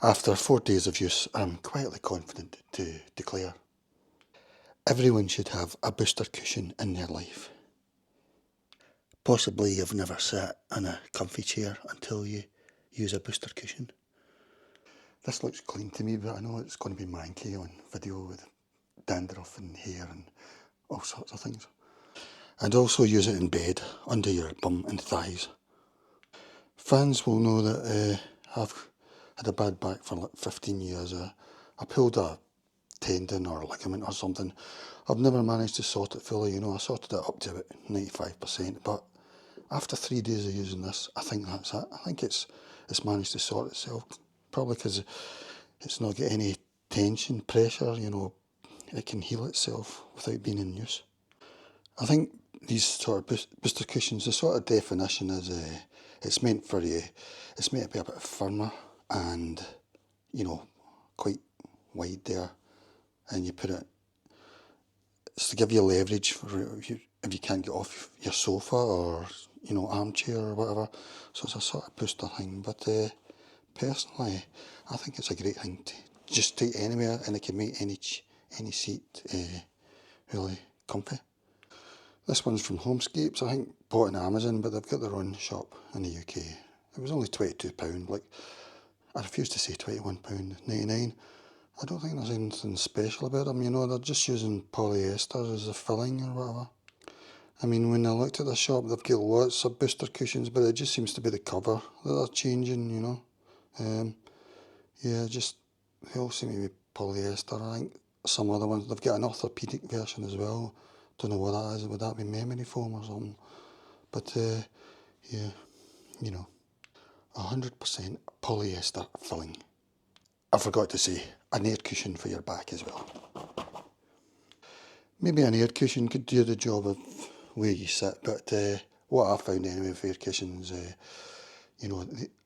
After 4 days of use, I'm quietly confident to declare everyone should have a booster cushion in their life. Possibly you've never sat in a comfy chair until you use a booster cushion. This looks clean to me, but I know it's going to be manky on video with dandruff and hair and all sorts of things. And also use it in bed, under your bum and thighs. Fans will know that I've had a bad back for like 15 years. I pulled a tendon or ligament or something. I've never managed to sort it fully, I sorted it up to about 95%, but after 3 days of using this, I think that's it. I think it's managed to sort itself, probably because it's not got any tension, pressure, it can heal itself without being in use. I think these sort of booster cushions, the sort of definition is it's meant to be a bit firmer and, quite wide there, and you put it, it's to give you leverage for if you can't get off your sofa or, armchair or whatever. So it's a sort of booster thing. But personally, I think it's a great thing to just take anywhere, and it can make any seat really comfy. This one's from Homescapes, I think bought on Amazon, but they've got their own shop in the UK. It was only £22, like I refuse to say £21.99. I don't think there's anything special about them, they're just using polyester as a filling or whatever. I mean, when I looked at the shop, they've got lots of booster cushions, but it just seems to be the cover that they're changing, Yeah, they all seem to be polyester. I think some other ones, they've got an orthopaedic version as well. Don't know what that is, would that be memory foam or something? But yeah, 100% polyester filling. I forgot to say, an air cushion for your back as well. Maybe an air cushion could do the job of where you sit, but what I found anyway with air cushions,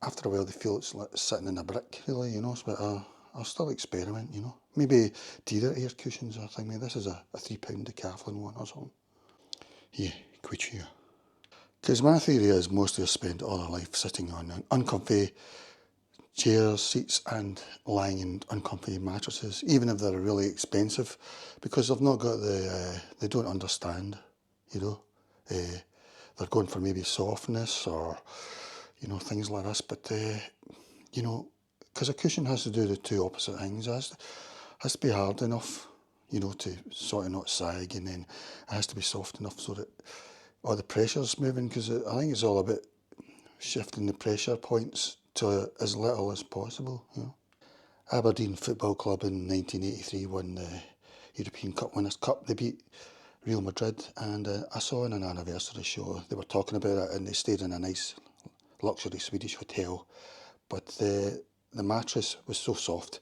after a while they feel it's like sitting in a brick, really, but I'll still experiment, Maybe dearer air cushions or something. This is a £3 Decathlon one or something. Yeah, quite sure. Because my theory is most of us spend all our life sitting on uncomfy chairs, seats and lying in uncomfy mattresses, even if they're really expensive, because they've not got they don't understand, they're going for maybe softness or, things like this, but, because a cushion has to do the two opposite things. It has to be hard enough, to sort of not sag, and then it has to be soft enough so that all the pressure's moving, because I think it's all about shifting the pressure points to as little as possible. Aberdeen Football Club in 1983 won the European Cup Winners' Cup. They beat Real Madrid, and I saw in an anniversary show they were talking about it, and they stayed in a nice luxury Swedish hotel, but the mattress was so soft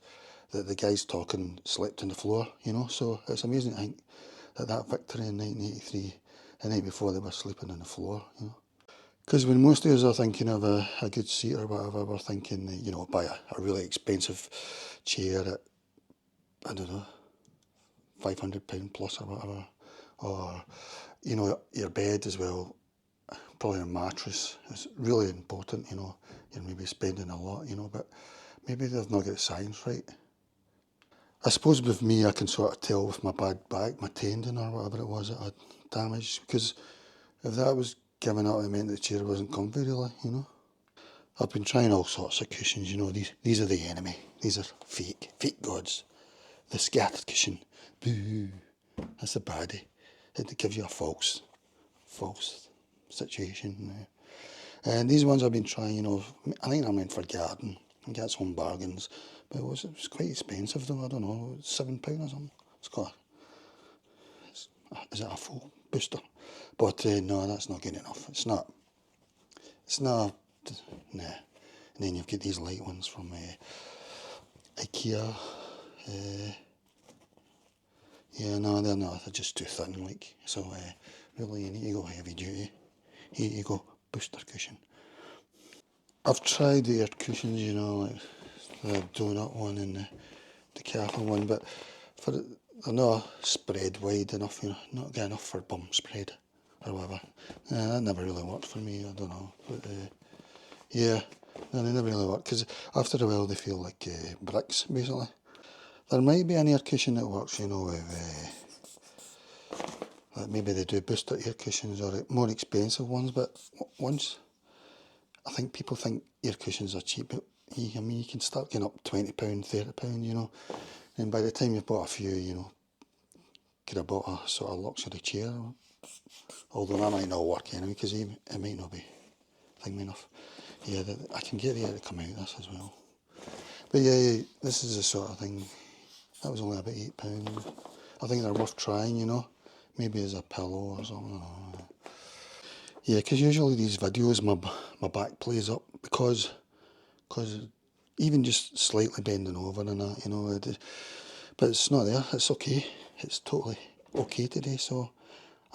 that the guys talking slept on the floor, so it's amazing to think that victory in 1983, the night before they were sleeping on the floor, Because when most of us are thinking of a good seat or whatever, we're thinking, buy a really expensive chair at, I don't know, £500 plus or whatever. Or, your bed as well, probably a mattress is really important, You're maybe spending a lot, but maybe they've not got the science right. I suppose with me, I can sort of tell with my bad back, my tendon or whatever it was that I'd damaged, because if that was giving up, it meant the chair wasn't comfy really, I've been trying all sorts of cushions, these are the enemy. These are fake gods. The scattered cushion, boo, that's the baddie. It gives you a false situation. And these ones I've been trying, I think they're meant for garden. You get some bargains, but it was quite expensive though, I don't know, £7 or something. Is it a full booster? But no, that's not good enough. It's not, nah. And then you've got these light ones from IKEA. Yeah, no, they're not. They're just too thin, So really, you need to go heavy duty. Here you go, booster cushion. I've tried the air cushions, like the donut one and the Decathlon one, but they're not spread wide enough, not good enough for bum spread or whatever. That never really worked for me. I don't know, but yeah. No, they never really work, because after a while they feel like bricks, basically. There might be an air cushion that works, you know, with, like maybe they do booster air cushions or more expensive ones, but once, I think people think air cushions are cheap, but I mean, you can start getting up £20, £30, you know, and by the time you've bought a few, you know, could have bought a sort of luxury chair, although that might not work anyway, because it might not be thing enough. Yeah, I can get the air to come out of this as well. But yeah, this is the sort of thing. That was only about £8. I think they're worth trying, you know. Maybe as a pillow or something. Yeah, because usually these videos, my back plays up because even just slightly bending over and that, you know. But it's not there. It's okay. It's totally okay today. So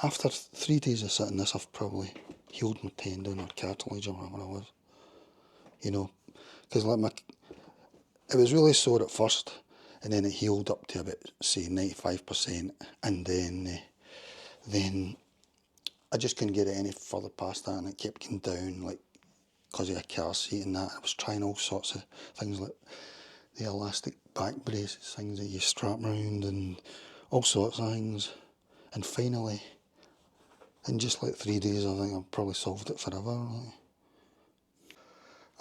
after 3 days of sitting this, I've probably healed my tendon or cartilage or whatever it was. You know, because like it was really sore at first, and then it healed up to about say 95%, and then I just couldn't get it any further past that, and it kept getting down, like because of a car seat and that. I was trying all sorts of things like the elastic back braces, things that you strap around, and all sorts of things, and finally, in just like 3 days, I think I've probably solved it forever. Like.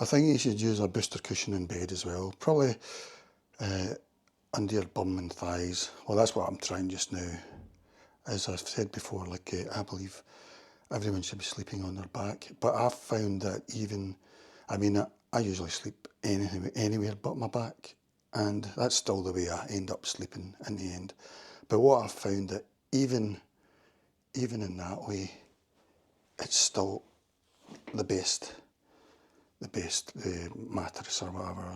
I think you should use a booster cushion in bed as well, probably under your bum and thighs. Well, that's what I'm trying just now. As I've said before, like I believe everyone should be sleeping on their back, but I've found that even, I mean, I usually sleep anywhere but my back, and that's still the way I end up sleeping in the end. But what I've found that even in that way, it's still the best mattress or whatever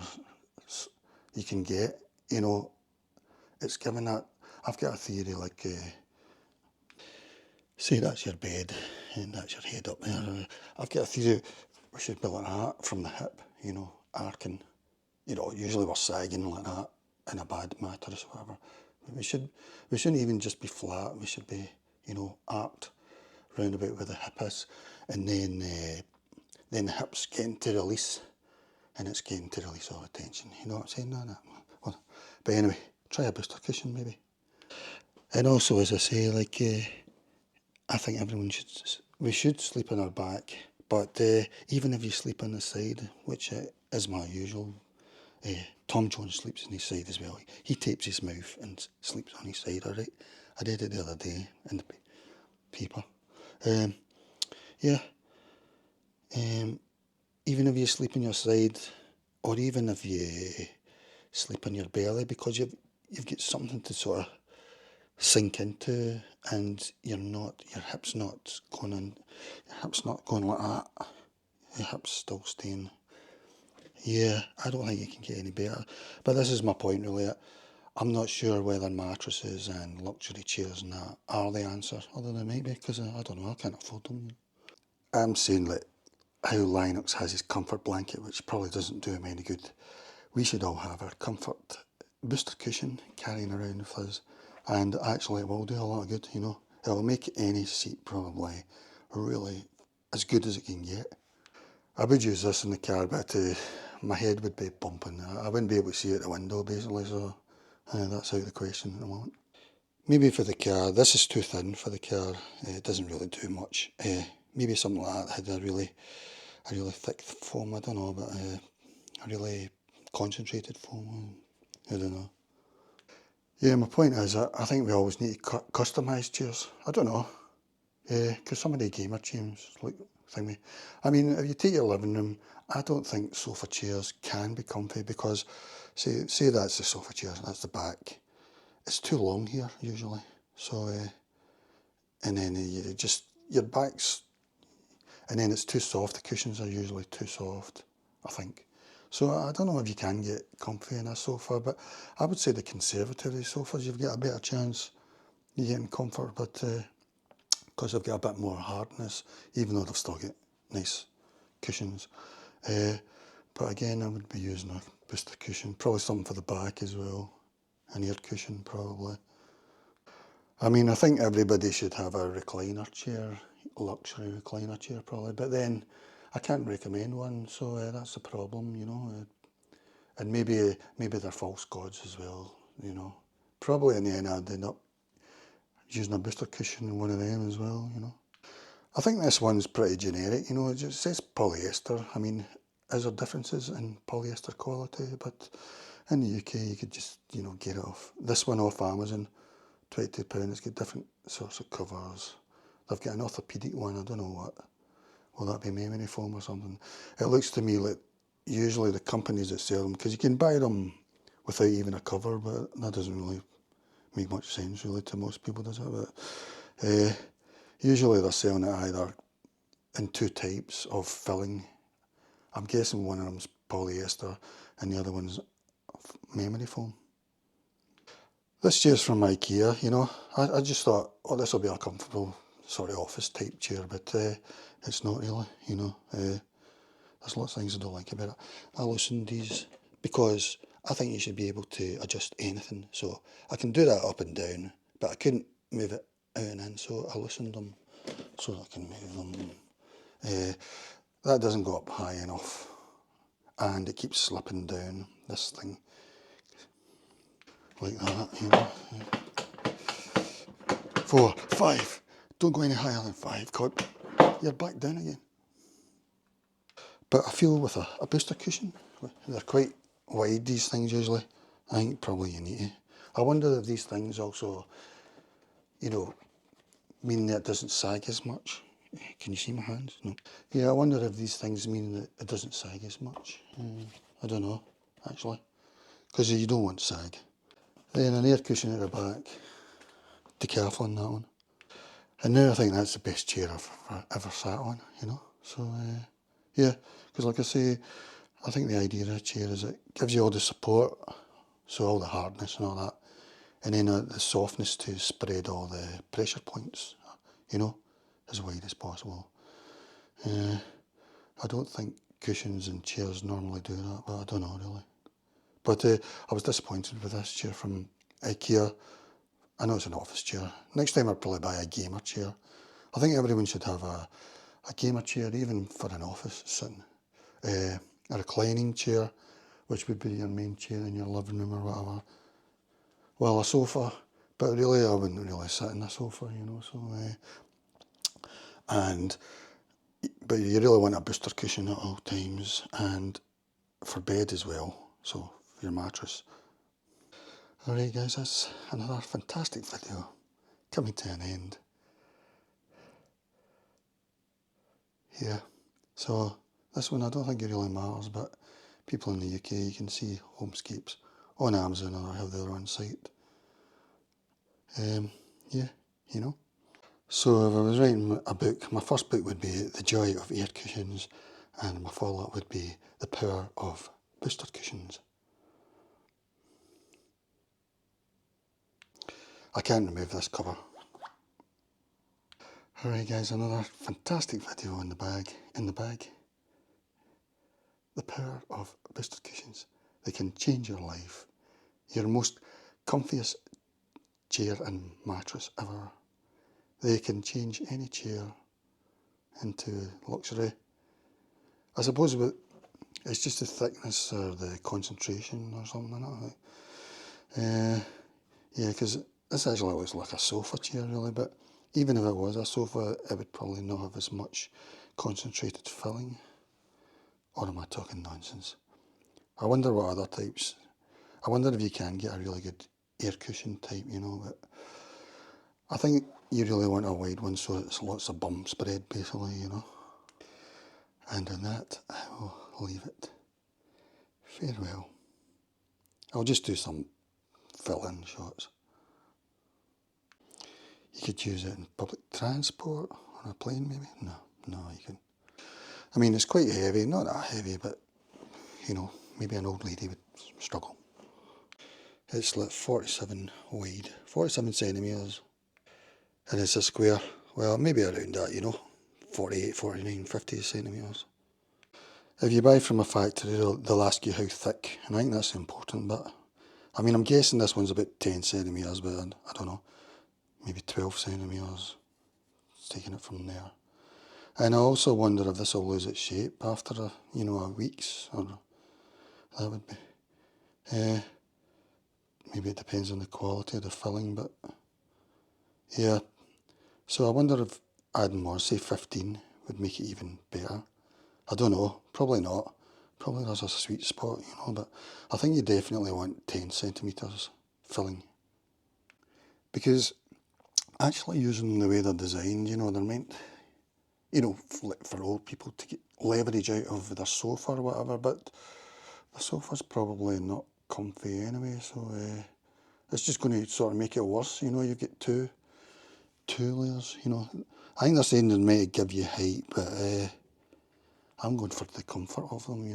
you can get. You know, it's given that. I've got a theory like. Say that's your bed and that's your head up there. I've got a theory we should be like that from the hip, you know, arcing. You know, usually we're sagging like that in a bad mattress or whatever. We shouldn't even just be flat. We should be, you know, arced round about where the hip is, and then the hip's getting to release, and it's getting to release all the tension. You know what I'm saying? No. Well, but anyway, try a booster cushion maybe. And also, as I say, like. I think we should sleep on our back, but even if you sleep on the side, which is my usual, Tom Jones sleeps on his side as well. He tapes his mouth and sleeps on his side, alright? I did it the other day in the paper. Yeah, even if you sleep on your side, or even if you sleep on your belly, because you've got something to sort of sink into, and your hips not going like that. Your hips still staying. Yeah, I don't think it can get any better. But this is my point really. I'm not sure whether mattresses and luxury chairs and that are the answer, although they might be, because I don't know, I can't afford them. I'm saying like how Linux has his comfort blanket, which probably doesn't do him any good. We should all have our comfort booster cushion carrying around with us, and actually it will do a lot of good, you know. It will make any seat probably really as good as it can get. I would use this in the car, but my head would be bumping. I wouldn't be able to see out the window basically, so that's out of the question at the moment. Maybe for the car, this is too thin for the car. It doesn't really do much. Maybe something like that had a really thick foam. I don't know, but a really concentrated foam. I don't know. Yeah, my point is, I think we always need to customise chairs. I don't know. Because some of the gamer chairs, like thingy. I mean, if you take your living room, I don't think sofa chairs can be comfy because, say that's the sofa chair, that's the back. It's too long here usually. So, and then your back's, and then it's too soft. The cushions are usually too soft, I think. So I don't know if you can get comfy in a sofa, but I would say the conservatory sofas, you've got a better chance of getting comfort, but because they've got a bit more hardness, even though they've still got nice cushions. But again, I would be using a booster cushion, probably something for the back as well, an air cushion probably. I mean, I think everybody should have a recliner chair, luxury recliner chair probably, but then I can't recommend one, so that's the problem, you know. And maybe they're false gods as well, you know. Probably in the end I'd end up using a booster cushion in one of them as well, you know. I think this one's pretty generic, you know, it just says polyester. I mean, is there differences in polyester quality? But in the UK you could just, you know, get it off. This one off Amazon, £22, it's got different sorts of covers. They've got an orthopaedic one, I don't know what. Will that be memory foam or something? It looks to me like usually the companies that sell them, because you can buy them without even a cover, but that doesn't really make much sense really to most people, does it? But usually they're selling it either in two types of filling. I'm guessing one of them's polyester and the other one's memory foam. This chair's from IKEA, you know. I just thought, oh, this will be a comfortable sort of office type chair, but it's not really, you know. There's lots of things I don't like about it. I loosened these because I think you should be able to adjust anything. So I can do that up and down, but I couldn't move it out and in, so I loosened them so I can move them. That doesn't go up high enough, and it keeps slipping down, this thing, like that, you know. 4, 5, don't go any higher than 5, God, you're back down again. But I feel with a booster cushion, they're quite wide, these things usually. I think probably you need to. I wonder if these things also, you know, mean that it doesn't sag as much. Can you see my hands? No. Yeah, I wonder if these things mean that it doesn't sag as much. I don't know, actually. Because you don't want sag. Then an air cushion at the back. Decathlon, that one. And now I think that's the best chair I've ever sat on, you know. So, yeah, because like I say, I think the idea of a chair is it gives you all the support, so all the hardness and all that, and then the softness to spread all the pressure points, you know, as wide as possible. I don't think cushions and chairs normally do that, but I don't know really. But I was disappointed with this chair from IKEA. I know it's an office chair. Next time I'd probably buy a gamer chair. I think everyone should have a gamer chair, even for an office sitting. A reclining chair, which would be your main chair in your living room or whatever. Well, a sofa, but really I wouldn't really sit in a sofa, you know, so... But you really want a booster cushion at all times, and for bed as well, so for your mattress. Alright guys, that's another fantastic video coming to an end here. So this one I don't think it really matters, but people in the UK, you can see Homescapes on Amazon or have their own site. Yeah, you know. So if I was writing a book, my first book would be The Joy of Air Cushions, and my follow-up would be The Power of Booster Cushions. I can't remove this cover. Alright guys, another fantastic video in the bag. The power of booster cushions. They can change your life. Your most comfiest chair and mattress ever. They can change any chair into luxury. I suppose it's just the thickness or the concentration or something like that. Yeah, because this actually looks like a sofa chair really, but even if it was a sofa, it would probably not have as much concentrated filling. Or am I talking nonsense? I wonder what other types... I wonder if you can get a really good air cushion type, you know, but I think you really want a wide one so it's lots of bum spread basically, you know. And on that, I will leave it. Farewell. I'll just do some fill-in shots. You could use it in public transport, on a plane maybe? No, you couldn't. I mean, it's quite heavy, not that heavy, but, you know, maybe an old lady would struggle. It's like 47 wide, 47 centimetres, and it's a square, well, maybe around that, you know, 48, 49, 50 centimetres. If you buy from a factory, they'll ask you how thick, and I think that's important, but, I mean, I'm guessing this one's about 10 centimetres, but I don't know, maybe 12 centimetres, taking it from there. And I also wonder if this will lose its shape after a weeks, or that would be. Maybe it depends on the quality of the filling, but yeah. So I wonder if adding more, say 15, would make it even better. I don't know, probably not. Probably there's a sweet spot, but I think you definitely want 10 centimetres filling. Because actually using them the way they're designed, they're meant, for old people to get leverage out of their sofa or whatever, but the sofa's probably not comfy anyway, so it's just going to sort of make it worse. You get two layers. I think they're saying they're meant to give you height, but I'm going for the comfort of them.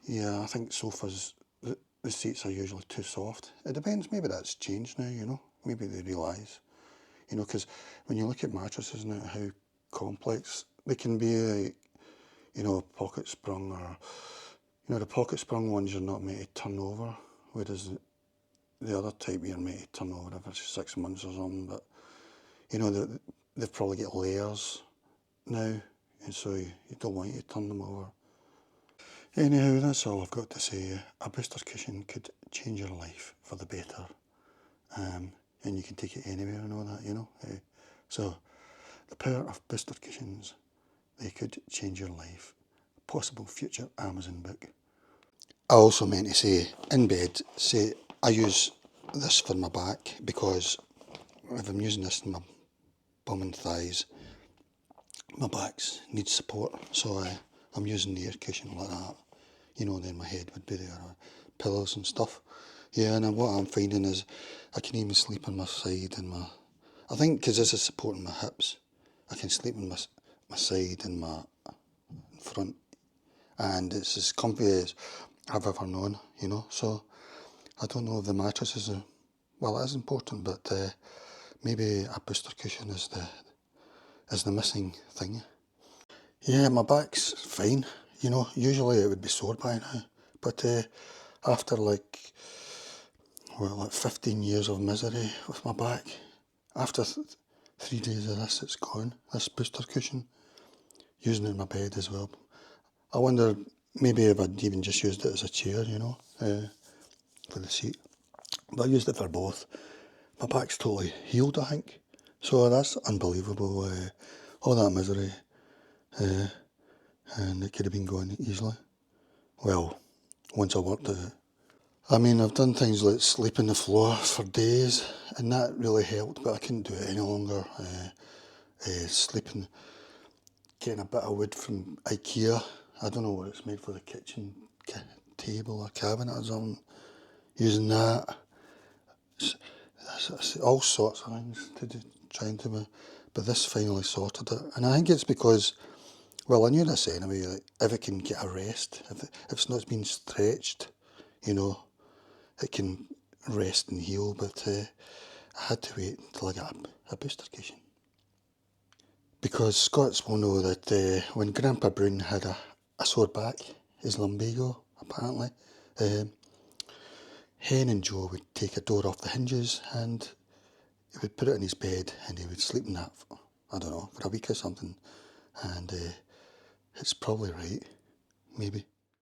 Yeah, I think sofas, the seats are usually too soft. It depends. Maybe that's changed now. Maybe they realise. Because when you look at mattresses now, how complex they can be. Pocket sprung, or the pocket sprung ones you're not meant to turn over, whereas the other type you're meant to turn over every 6 months or something. But they've probably got layers now, and so you don't want you to turn them over. Anyhow, that's all I've got to say. A booster cushion could change your life for the better, and you can take it anywhere and all that. So the power of booster cushions, they could change your life. Possible future Amazon book. I also meant to say, in bed, I use this for my back, because if I'm using this in my bum and thighs, my backs need support, so I'm using the air cushion like that. Then my head would be there, or pillows and stuff. Yeah, and what I'm finding is I can even sleep on my side and I think because this is supporting my hips, I can sleep on my side and my front, and it's as comfy as I've ever known. So I don't know if the mattress is well, it is important, but maybe a booster cushion is the missing thing. Yeah, my back's fine. Usually it would be sore by now, but after like 15 years of misery with my back, after 3 days of this, it's gone. This booster cushion, using it in my bed as well. I wonder maybe if I'd even just used it as a chair, for the seat. But I used it for both. My back's totally healed, I think. So that's unbelievable. All that misery, and it could have been gone easily. Well, once I worked at it. I mean, I've done things like sleep on the floor for days, and that really helped, but I couldn't do it any longer. Sleeping, getting a bit of wood from IKEA. I don't know what it's made for, the kitchen table or cabinet or something. Using that, all sorts of things to do, trying to, but this finally sorted it. And I think it's because, well, I knew this anyway, like, if it can get a rest, if it's not been stretched, it can rest and heal, but I had to wait until I got a booster cushion. Because Scots will know that when Grandpa Brown had a sore back, his lumbago, apparently, Hen and Joe would take a door off the hinges and he would put it in his bed and he would sleep in that, I don't know, for a week or something. And it's probably right, maybe.